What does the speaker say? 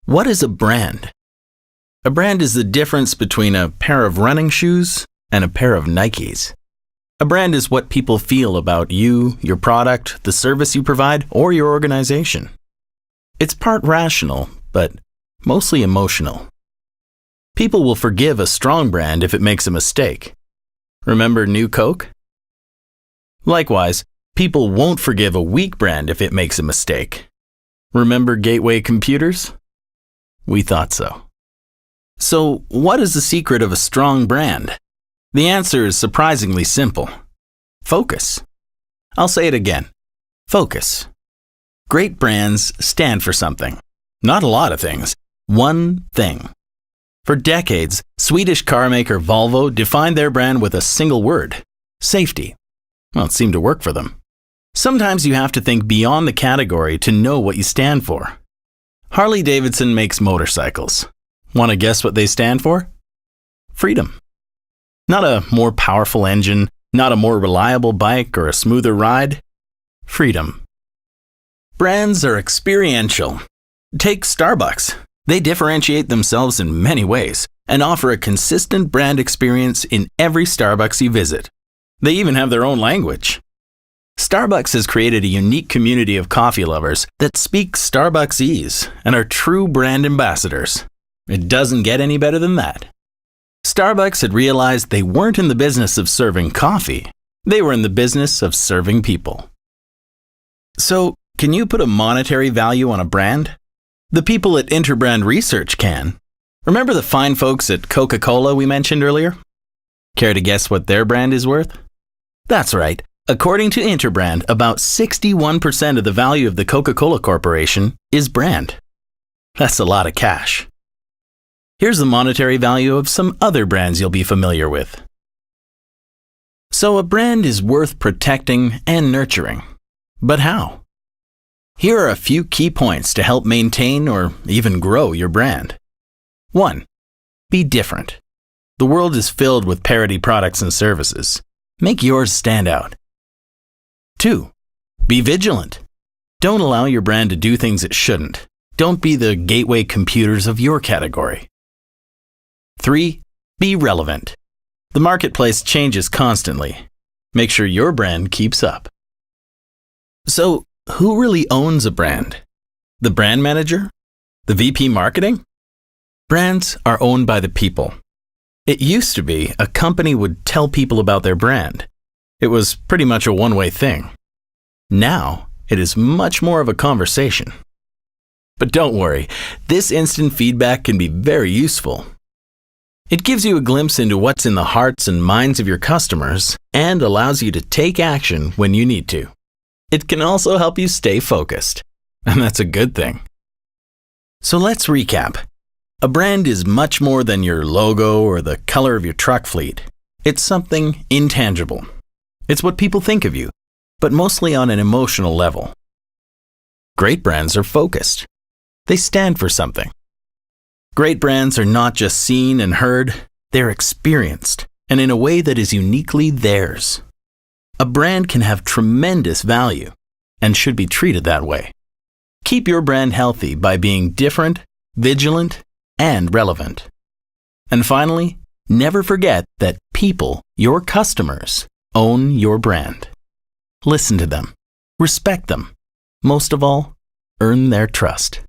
What is a brand? A brand is the difference between a pair of running shoes and a pair of Nikes. A brand is what people feel about you, your product, the service you provide, or your organization. It's part rational, but mostly emotional. People will forgive a strong brand if it makes a mistake. Remember New Coke? Likewise, people won't forgive a weak brand if it makes a mistake. Remember Gateway Computers? We thought so. So, what is the secret of a strong brand? The answer is surprisingly simple. Focus. I'll say it again. Focus. Great brands stand for something. Not a lot of things. One thing. For decades, Swedish car maker Volvo defined their brand with a single word: safety. Well, it seemed to work for them. Sometimes you have to think beyond the category to know what you stand for. Harley-Davidson makes motorcycles. Want to guess what they stand for? Freedom. Not a more powerful engine, not a more reliable bike or a smoother ride. Freedom. Brands are experiential. Take Starbucks. They differentiate themselves in many ways and offer a consistent brand experience in every Starbucks you visit. They even have their own language. Starbucks has created a unique community of coffee lovers that speak Starbucksese and are true brand ambassadors. It doesn't get any better than that. Starbucks had realized they weren't in the business of serving coffee. They were in the business of serving people. So, can you put a monetary value on a brand? The people at Interbrand Research can. Remember the fine folks at Coca-Cola we mentioned earlier? Care to guess what their brand is worth? That's right. According to Interbrand, about 61% of the value of the Coca-Cola Corporation is brand. That's a lot of cash. Here's the monetary value of some other brands you'll be familiar with. So a brand is worth protecting and nurturing. But how? Here are a few key points to help maintain or even grow your brand. 1. Be different. The world is filled with parody products and services. Make yours stand out. 2. Be vigilant. Don't allow your brand to do things it shouldn't. Don't be the Gateway Computers of your category. 3. Be relevant. The marketplace changes constantly. Make sure your brand keeps up. So, who really owns a brand? The brand manager? The VP marketing? Brands are owned by the people. It used to be a company would tell people about their brand. It was pretty much a one-way thing. Now, it is much more of a conversation. But don't worry, this instant feedback can be very useful. It gives you a glimpse into what's in the hearts and minds of your customers and allows you to take action when you need to. It can also help you stay focused, and that's a good thing. So let's recap. A brand is much more than your logo or the color of your truck fleet. It's something intangible. It's what people think of you, but mostly on an emotional level. Great brands are focused. They stand for something. Great brands are not just seen and heard, they're experienced, and in a way that is uniquely theirs. A brand can have tremendous value and should be treated that way. Keep your brand healthy by being different, vigilant, and relevant. And finally, never forget that people, your customers, own your brand. Listen to them, respect them, most of all, earn their trust.